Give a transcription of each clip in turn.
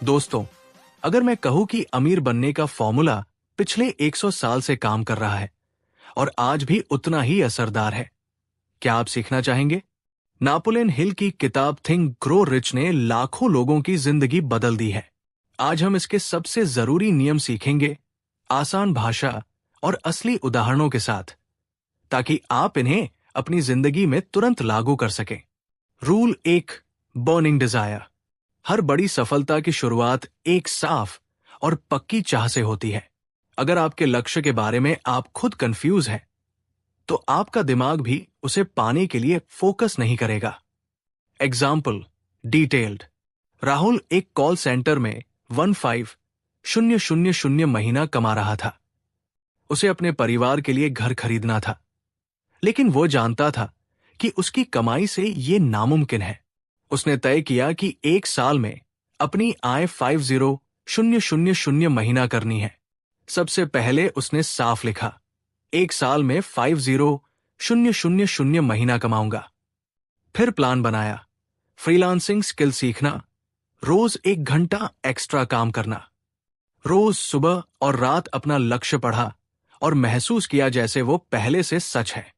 दोस्तों, अगर मैं कहूं कि अमीर बनने का फॉर्मूला पिछले 100 साल से काम कर रहा है और आज भी उतना ही असरदार है, क्या आप सीखना चाहेंगे? नापोलियन हिल की किताब थिंक ग्रो रिच ने लाखों लोगों की जिंदगी बदल दी है। आज हम इसके सबसे जरूरी नियम सीखेंगे, आसान भाषा और असली उदाहरणों के साथ, ताकि आप इन्हें अपनी जिंदगी में तुरंत लागू कर सकें। Rule 1, burning desire. हर बड़ी सफलता की शुरुआत एक साफ और पक्की चाह से होती है। अगर आपके लक्ष्य के बारे में आप खुद कंफ्यूज हैं, तो आपका दिमाग भी उसे पाने के लिए फोकस नहीं करेगा। Example, detailed. राहुल एक कॉल सेंटर में 15,000 महीना कमा रहा था। उसे अपने परिवार के लिए घर खरीदना था, लेकिन वो जानता था कि उसकी कमाई से ये नामुमकिन है। उसने तय किया कि एक साल में अपनी आय 50,000 महीना करनी है। सबसे पहले उसने साफ लिखा, एक साल में 50,000 महीना कमाऊंगा। फिर प्लान बनाया, फ्रीलांसिंग स्किल सीखना, रोज 1 घंटा एक्स्ट्रा काम करना। रोज सुबह और रात अपना लक्ष्य पढ़ा और महसूस किया जैसे वो पहले से सच है।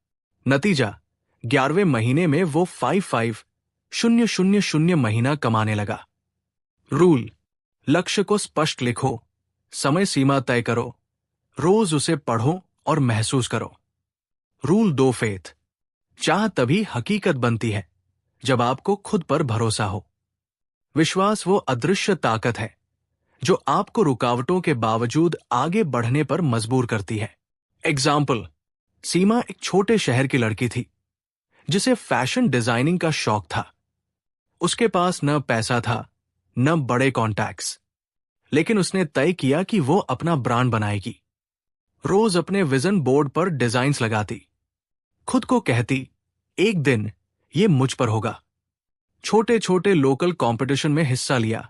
नतीजा, 11वें महीने में वो 55,000 महीना कमाने लगा। रूल, लक्ष्य को स्पष्ट लिखो, समय सीमा तय करो, रोज उसे पढ़ो और महसूस करो। Rule 2, faith. चाह तभी हकीकत बनती है जब आपको खुद पर भरोसा हो। विश्वास वो अदृश्य ताकत है जो आपको रुकावटों के बावजूद आगे बढ़ने पर मजबूर करती है। एग्जाम्पल, सीमा एक छोटे शहर की लड़की थी जिसे फैशन डिजाइनिंग का शौक था। उसके पास न पैसा था, न बड़े कॉन्टैक्ट्स, लेकिन उसने तय किया कि वो अपना ब्रांड बनाएगी। रोज अपने विजन बोर्ड पर डिजाइन्स लगाती, खुद को कहती, एक दिन ये मुझ पर होगा। छोटे छोटे लोकल कंपटीशन में हिस्सा लिया,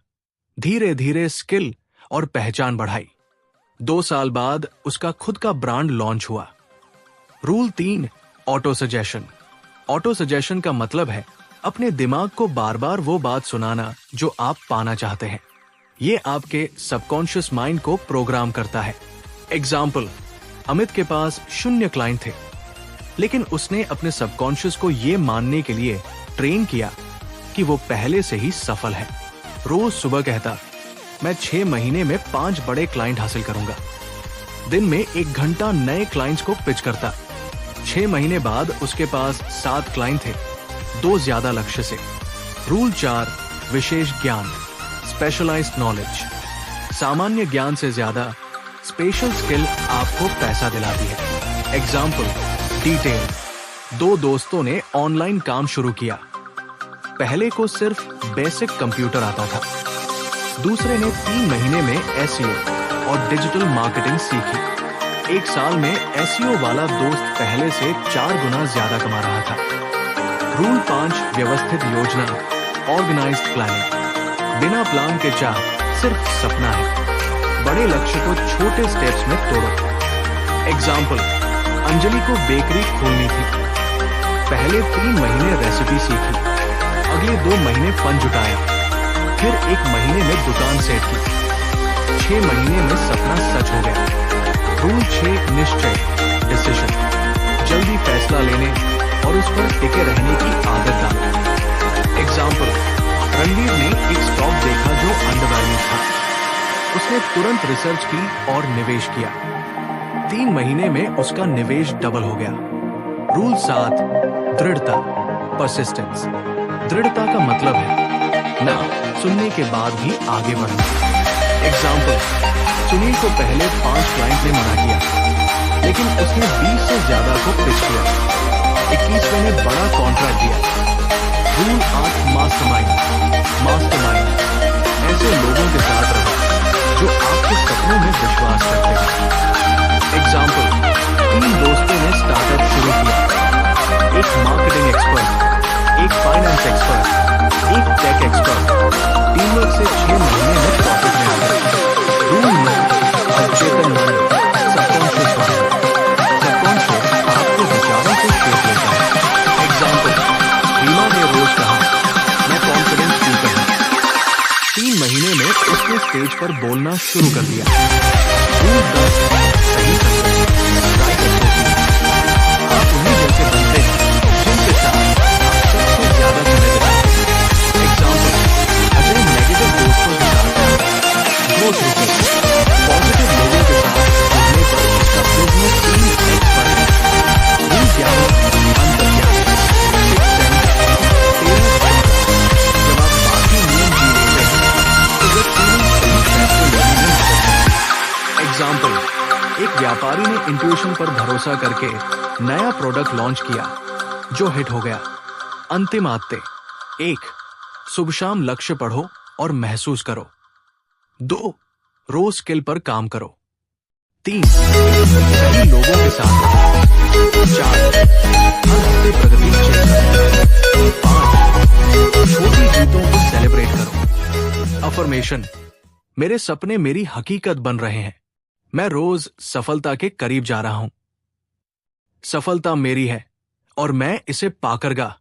धीरे धीरे स्किल और पहचान बढ़ाई। 2 साल बाद उसका खुद का ब्रांड लॉन्च हुआ। Rule 3, auto suggestion. Auto suggestion का मतलब है अपने दिमाग को बार बार वो बात सुनाना जो आप पाना चाहते हैं। ये आपके सबकॉन्शियस माइंड को प्रोग्राम करता है। एग्जाम्पल, अमित के पास 0 क्लाइंट थे, लेकिन उसने अपने सबकॉन्शियस को ये मानने के लिए ट्रेन किया कि वो पहले से ही सफल है। रोज सुबह कहता, मैं 6 महीने में 5 बड़े क्लाइंट हासिल करूंगा। दिन में 1 घंटा नए क्लाइंट्स को पिच करता। 6 महीने बाद उसके पास 7 क्लाइंट थे, 2 ज्यादा लक्ष्य से। रूल 4, विशेष ज्ञान, स्पेशलाइज्ड नॉलेज। सामान्य ज्ञान से ज्यादा स्पेशल स्किल आपको पैसा दिलाती है। Example, detail. 2 दोस्तों ने ऑनलाइन काम शुरू किया। पहले को सिर्फ बेसिक कंप्यूटर आता था, दूसरे ने 3 महीने में एसईओ और डिजिटल मार्केटिंग सीखी। 1 साल में एसईओ वाला दोस्त पहले से 4 गुना ज्यादा कमा रहा था। रूल 5, व्यवस्थित योजना, ऑर्गेनाइज्ड प्लानिंग। बिना प्लान के चाह सिर्फ सपना है। बड़े लक्ष्य को छोटे स्टेप्स में तोड़ो। एग्जाम्पल, अंजलि को बेकरी खोलनी थी। पहले 3 महीने रेसिपी सीखी, अगले 2 महीने फंड जुटाया, फिर 1 महीने में दुकान सेट की। 6 महीने में सपना सच हो गया। रूल 6, निश्चय, डिसीजन। जल्दी फैसला लेने और उस पर टिके रहने की आदत डालो। एग्जाम्पल, रणवीर ने एक स्टॉक देखा जो अंडरवैल्यूड था। उसने तुरंत रिसर्च की और निवेश किया। 3 महीने में उसका निवेश डबल हो गया। रूल 7, दृढ़ता, परसिस्टेंस। दृढ़ता का मतलब है ना सुनने के बाद भी आगे बढ़ना। एग्जाम्पल, सुनील को पहले 5 क्लाइंट ने मना किया, लेकिन उसने 20 से ज्यादा को पिच किया। 21वें ने बड़ा कॉन्ट्रैक्ट दिया। Rule 8, mastermind. ऐसे लोगों के साथ रहो जो आपके सपनों में विश्वास करते हैं। एग्जाम्पल, 3 दोस्तों ने स्टार्टअप शुरू किया। एक मार्केटिंग एक्सपर्ट, एक फाइनेंस एक्सपर्ट, एक टेक एक्सपर्ट। टीम लोग से 6 महीने में प्रॉफिट में आ गए। रूल 9, अवचेतन मन, सबकॉन्शियस माइंड। सबकॉन्शियस आपके विचारों को शेप लेता है। एग्जाम्पल, रीमा ने रोज कहा, मैं कॉन्फिडेंस स्पीकर हूं। 3 महीने में उसने स्टेज पर बोलना शुरू कर दिया। रूल 10, सही संगत, राइट एसोसिएशन। आप उन्हीं जैसे बनते हैं जिनके साथ आप सबसे ज्यादा समय बिताते हैं। एग्जाम्पल, अजय नेगेटिव दोस्तों के साथ ग्रोथ रिसर्च, पॉजिटिव लोगों के साथ जुड़ने पर उसका बिजनेस 3x बढ़ेगा। रूल 11, अंतर्ज्ञान, सिक्स सेंस, 13 जब आप बाकी नियम जी लेते हैं तो जब फीलिंग सही फैसले लेने में मदद करती है। एग्जाम्पल, एक व्यापारी ने इंट्यूशन पर भरोसा करके नया प्रोडक्ट लॉन्च किया जो हिट हो गया। अंतिम आदतें: 1. सुबह शाम लक्ष्य पढ़ो और महसूस करो। 2. रोज स्किल पर काम करो। 3. सही लोगों के साथ रहो। 4. हर हफ्ते प्रगति चेक करो। 5. छोटी जीतों को सेलिब्रेट करो। अफर्मेशन: मेरे सपने मेरी हकीकत बन रहे हैं। मैं रोज सफलता के करीब जा रहा हूं। सफलता मेरी है और मैं इसे पाकरगा